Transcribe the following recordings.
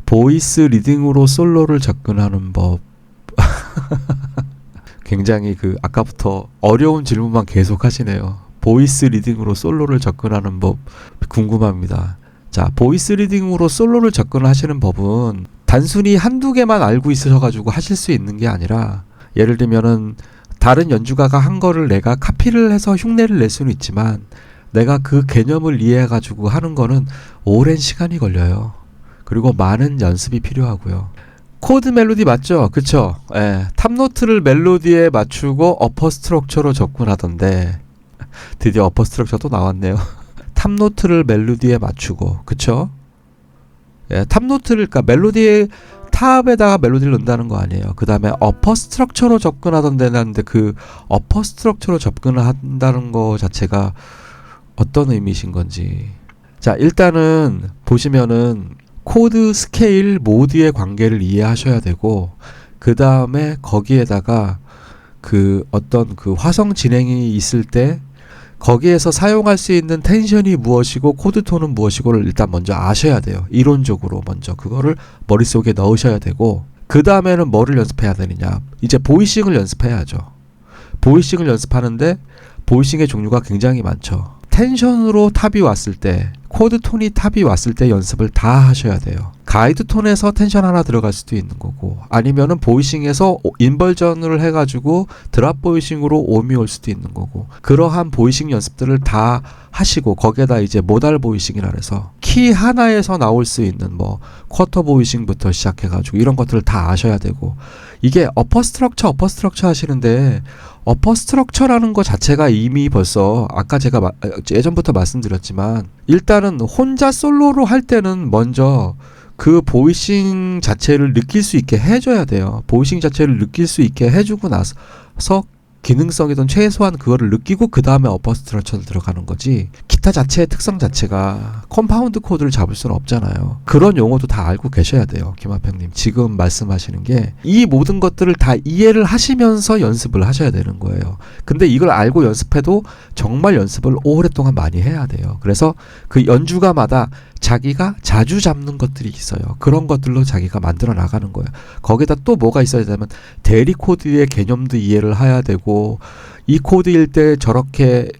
보이스 리딩으로 솔로를 접근하는 법. 굉장히 아까부터 어려운 질문만 계속 하시네요. 보이스 리딩으로 솔로를 접근하는 법 궁금합니다. 자, 보이스 리딩으로 솔로를 접근하시는 법은 단순히 한두 개만 알고 있으셔가지고 하실 수 있는 게 아니라, 예를 들면은 다른 연주가가 한 거를 내가 카피를 해서 흉내를 낼 수는 있지만 내가 그 개념을 이해해가지고 하는 거는 오랜 시간이 걸려요. 그리고 많은 연습이 필요하고요. 코드 멜로디 맞죠? 그쵸? 예, 탑노트를 멜로디에 맞추고 어퍼 스트럭처로 접근하던데 드디어 어퍼 스트럭처도 나왔네요. 탑노트를 멜로디에 맞추고, 그쵸? 예, 탑노트를, 그러니까 멜로디의 탑에다가 멜로디를 넣는다는 거 아니에요. 그 다음에 어퍼 스트럭처로 접근하던데 그 어퍼 스트럭처로 접근을 한다는 거 자체가 어떤 의미신 건지. 자, 일단은 보시면은 코드, 스케일, 모드의 관계를 이해하셔야 되고, 그 다음에 거기에다가 어떤 화성 진행이 있을 때 거기에서 사용할 수 있는 텐션이 무엇이고 코드 톤은 무엇이고를 일단 먼저 아셔야 돼요. 이론적으로 먼저 그거를 머릿속에 넣으셔야 되고, 그 다음에는 뭐를 연습해야 되느냐, 이제 보이싱을 연습해야죠. 보이싱을 연습하는데 보이싱의 종류가 굉장히 많죠. 텐션으로 탑이 왔을 때, 코드 톤이 탑이 왔을 때 연습을 다 하셔야 돼요. 가이드 톤에서 텐션 하나 들어갈 수도 있는 거고, 아니면은 보이싱에서 인버전을 해가지고 드랍 보이싱으로 옴이 올 수도 있는 거고, 그러한 보이싱 연습들을 다 하시고, 거기에다 이제 모달 보이싱이라 해서 키 하나에서 나올 수 있는 쿼터 보이싱부터 시작해가지고 이런 것들을 다 아셔야 되고, 이게 어퍼 스트럭처 하시는데, 어퍼 스트럭처라는 것 자체가 이미 벌써 아까 제가 예전부터 말씀드렸지만, 일단은 혼자 솔로로 할 때는 먼저 그 보이싱 자체를 느낄 수 있게 해줘야 돼요. 보이싱 자체를 느낄 수 있게 해주고 나서 기능성이든 최소한 그거를 느끼고 그 다음에 어퍼 스트럭처를 들어가는 거지, 기타 자체의 특성 자체가 컴파운드 코드를 잡을 수는 없잖아요. 그런 용어도 다 알고 계셔야 돼요. 김하평님 지금 말씀하시는 게 이 모든 것들을 다 이해를 하시면서 연습을 하셔야 되는 거예요. 근데 이걸 알고 연습해도 정말 연습을 오랫동안 많이 해야 돼요. 그래서 그 연주가마다 자기가 자주 잡는 것들이 있어요. 그런 것들로 자기가 만들어 나가는 거예요. 거기다 또 뭐가 있어야 되냐면 대리 코드의 개념도 이해를 해야 되고, 이 코드일 때 저렇게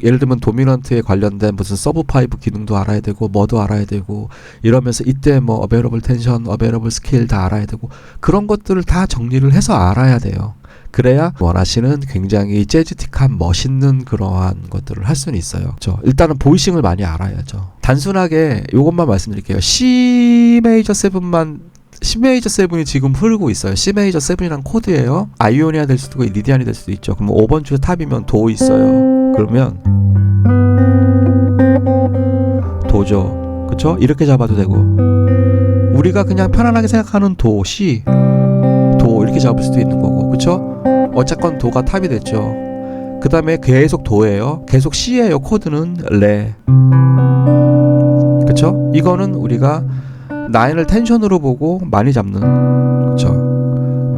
예를 들면 도미넌트에 관련된 무슨 서브 파이브 기능도 알아야 되고 뭐도 알아야 되고, 이러면서 이때 어베러블 텐션, 어베러블 스케일 다 알아야 되고, 그런 것들을 다 정리를 해서 알아야 돼요. 그래야 원하시는 굉장히 재즈틱한 멋있는 그러한 것들을 할 수는 있어요. 일단은 보이싱을 많이 알아야죠. 단순하게 이것만 말씀드릴게요. C 메이저 7이 지금 흐르고 있어요. C 메이저 7이란 코드예요. 아이오니아 될 수도 있고 리디안이 될 수도 있죠. 그럼 5번 주 탑이면 도 있어요. 그러면 도죠. 그쵸? 이렇게 잡아도 되고, 우리가 그냥 편안하게 생각하는 도, C, 도 이렇게 잡을 수도 있는 거고, 그쵸? 어쨌건 도가 탑이 됐죠. 그 다음에 계속 도예요. 계속 C예요. 코드는 레. 그쵸? 이거는 우리가 9을 텐션으로 보고 많이 잡는, 그쵸?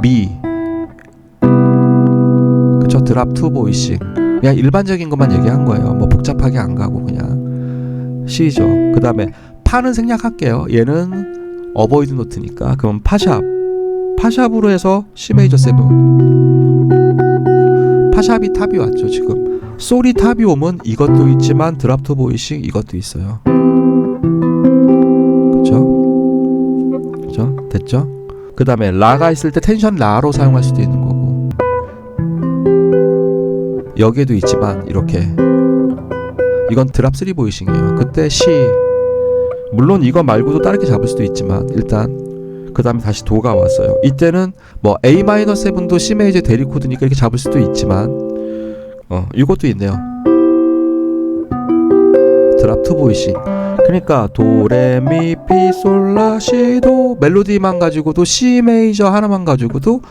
미. 그쵸? 드랍 투 보이싱. 그냥 일반적인 것만 얘기한 거예요. 복잡하게 안 가고 그냥 C죠. 그 다음에 파는 생략할게요. 얘는 어보이드 노트니까. 그럼 파샵으로 해서 C 메이저 7. 파샵이 탑이 왔죠. 지금 솔이 탑이 오면 이것도 있지만 드랍 투 보이싱 이것도 있어요. 그쵸? 됐죠? 그 다음에 라가 있을 때 텐션 라로 사용할 수도 있는 거고, 여기에도 있지만 이렇게, 이건 드랍 3 보이싱이에요. 그때 C, 물론 이거 말고도 다르게 잡을 수도 있지만, 일단 그 다음에 다시 도가 왔어요. 이때는 A-7도 C 메이저 대리 코드니까 이렇게 잡을 수도 있지만, 이것도 있네요. 드랍 2 보이싱. 그러니까 도, 레, 미, 피, 솔, 라, 시, 도 멜로디만 가지고도 C 메이저 하나만 가지고도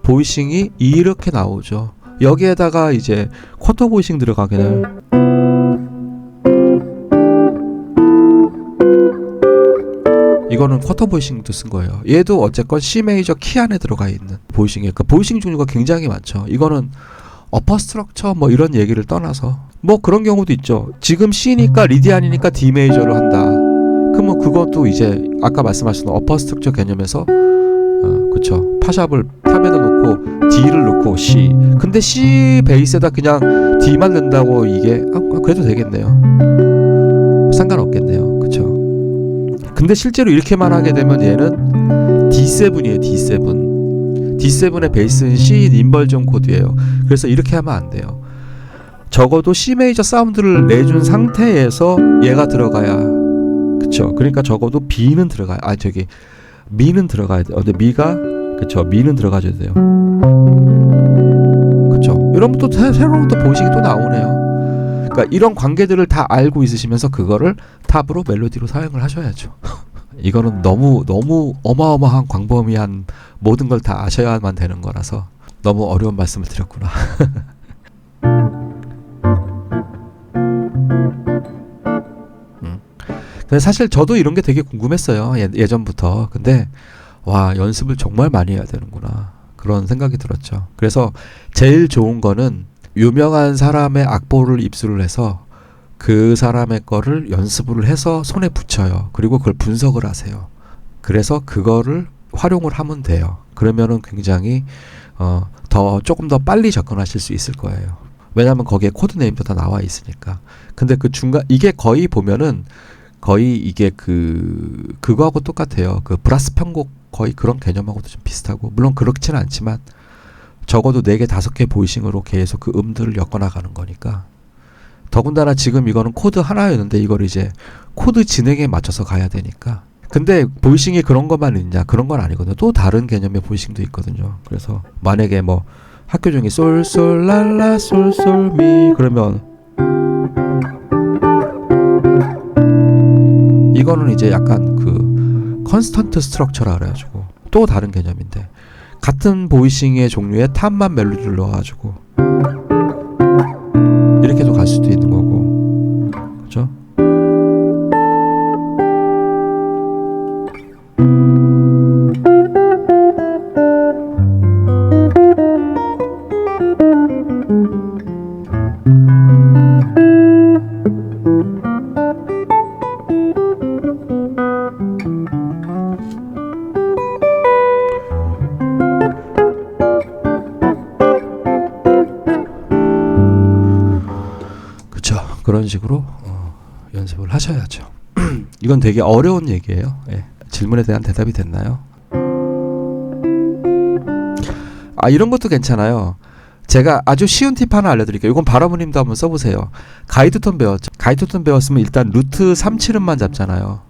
보이싱이 이렇게 나오죠. 여기에다가 이제 쿼터 보이싱 들어가게는, 이거는 쿼터 보이싱도 쓴 거예요. 얘도 어쨌건 C 메이저 키 안에 들어가 있는 보이싱이에요. 그러니까 보이싱 종류가 굉장히 많죠. 이거는 어퍼 스트럭처 이런 얘기를 떠나서 그런 경우도 있죠. 지금 C니까 리디안이니까 D 메이저를 한다. 그러면 그것도 이제 아까 말씀하신 어퍼 스트럭처 개념에서 그쵸, 파샵을 탑에다 놓고 D를 놓고 C, 근데 C 베이스에다 그냥 D만 넣는다고 이게 그래도 되겠네요. 상관없겠네요. 그쵸. 근데 실제로 이렇게만 하게 되면 얘는 D7이에요. D7의 베이스는 C 인버전 코드예요. 그래서 이렇게 하면 안 돼요. 적어도 C 메이저 사운드를 내준 상태에서 얘가 들어가야, 그쵸. 그러니까 적어도 B는 들어가야, 미는 들어가야 돼요. 근데 미가, 그쵸, 미는 들어가줘야 돼요. 그쵸. 이러면 또 새로운 또 보이식이 또 나오네요. 그러니까 이런 관계들을 다 알고 있으시면서 그거를 탑으로 멜로디로 사용을 하셔야죠. 이거는 너무 어마어마한 광범위한 모든 걸 다 아셔야만 되는 거라서 너무 어려운 말씀을 드렸구나. 근데 사실 저도 이런 게 되게 궁금했어요. 예전부터. 근데 와, 연습을 정말 많이 해야 되는구나, 그런 생각이 들었죠. 그래서 제일 좋은 거는 유명한 사람의 악보를 입수를 해서 그 사람의 거를 연습을 해서 손에 붙여요. 그리고 그걸 분석을 하세요. 그래서 그거를 활용을 하면 돼요. 그러면은 굉장히 조금 더 빨리 접근하실 수 있을 거예요. 왜냐하면 거기에 코드 네임도 다 나와 있으니까. 근데 그 중간 이게 거의 보면은 거의 이게 그거하고 똑같아요. 그 브라스 편곡 거의 그런 개념하고도 좀 비슷하고, 물론 그렇지는 않지만 적어도 4개 5개 보이싱으로 계속 그 음들을 엮어나가는 거니까. 더군다나 지금 이거는 코드 하나였는데 이걸 이제 코드 진행에 맞춰서 가야 되니까. 근데 보이싱이 그런 것만 있냐? 그런 건 아니거든요. 또 다른 개념의 보이싱도 있거든요. 그래서 만약에 뭐 학교 중에 솔솔 랄라 솔솔 미 그러면 이거는 이제 약간 그 컨스턴트 스트럭처라 그래가지고 또 다른 개념인데, 같은 보이싱의 종류의 탑만 멜로디를 넣어가지고 이렇게도 갈 수도 있는 거고, 그죠? 그런 식으로 연습을 하셔야죠. 이건 되게 어려운 얘기예요. 예. 질문에 대한 대답이 됐나요? 이런 것도 괜찮아요. 제가 아주 쉬운 팁 하나 알려드릴게요. 이건 바라무님도 한번 써보세요. 가이드톤 배웠죠? 가이드톤 배웠으면 일단 루트 3,7음만 잡잖아요.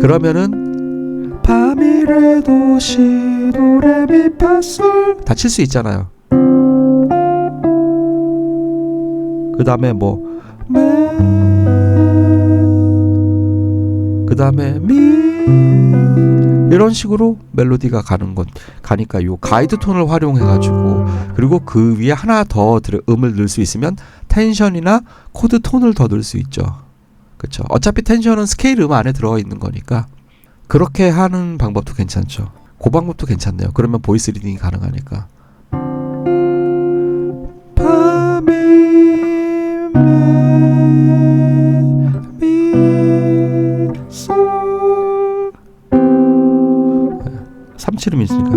그러면은 파미레도 시도레미파솔 다 칠 수 있잖아요. 그 다음에 뭐 그 다음에 미 이런 식으로 멜로디가 가니까 요 가이드 톤을 활용해 가지고, 그리고 그 위에 하나 더 음을 넣을 수 있으면 텐션이나 코드 톤을 더 넣을 수 있죠. 그쵸? 어차피 텐션은 스케일 음 안에 들어가 있는 거니까 그렇게 하는 방법도 괜찮죠. 그 방법도 괜찮네요. 그러면 보이스 리딩이 가능하니까. 삼칠음이 있으니까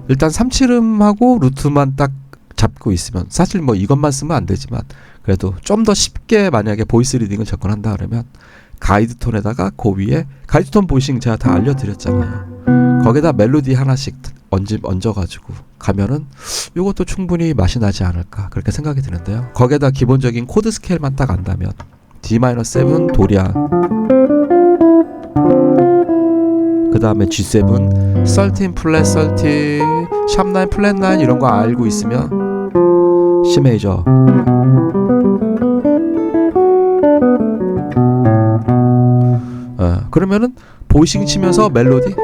일단 삼칠음하고 루트만 딱 잡고 있으면, 사실 뭐 이것만 쓰면 안 되지만 그래도 좀 더 쉽게 만약에 보이스 리딩을 접근한다 그러면 가이드 톤에다가 그 위에 가이드 톤 보이싱 제가 다 알려드렸잖아요. 거기다 멜로디 하나씩 얹어가지고 가면은 이것도 충분히 맛이 나지 않을까, 그렇게 생각이 드는데요. 거기에다 기본적인 코드 스케일만 딱 안다면 D-7 도리안, 그 다음에 G7 13 플랫 13 샵9 플랫 9 이런 거 알고 있으면 C 메이저, 그러면은 보이싱 치면서 멜로디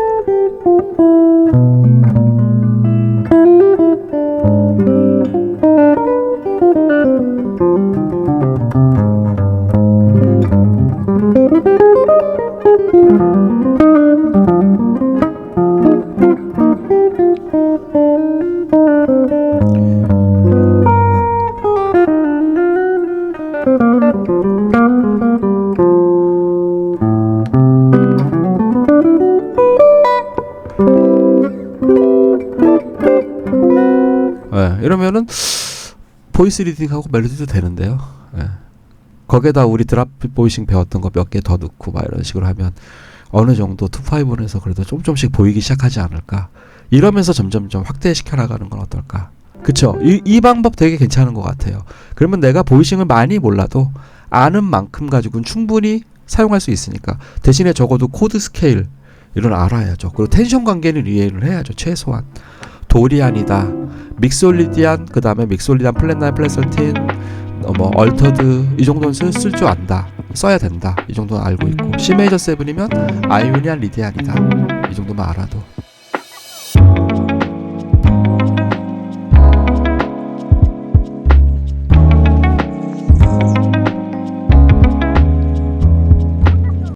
이러면은 보이스 리딩하고 멜로디도 되는데요. 거기에다 우리 드랍 보이싱 배웠던 거 몇 개 더 넣고 막 이런 식으로 하면 어느 정도 2.5에서 그래도 조금씩 보이기 시작하지 않을까. 이러면서 점점점 확대시켜 나가는 건 어떨까. 그쵸? 이 방법 되게 괜찮은 것 같아요. 그러면 내가 보이싱을 많이 몰라도 아는 만큼 가지고는 충분히 사용할 수 있으니까. 대신에 적어도 코드 스케일 이런 알아야죠. 그리고 텐션 관계는 이해를 해야죠. 최소한. 도리안이다, 믹솔리디안, 그 다음에 믹솔리디안 플랫9, 플랫13, 뭐 얼터드 이 정도는 쓸 줄 안다, 써야 된다, 이 정도는 알고 있고, C 메이저 7이면 아이오니안 리디안이다, 이 정도만 알아도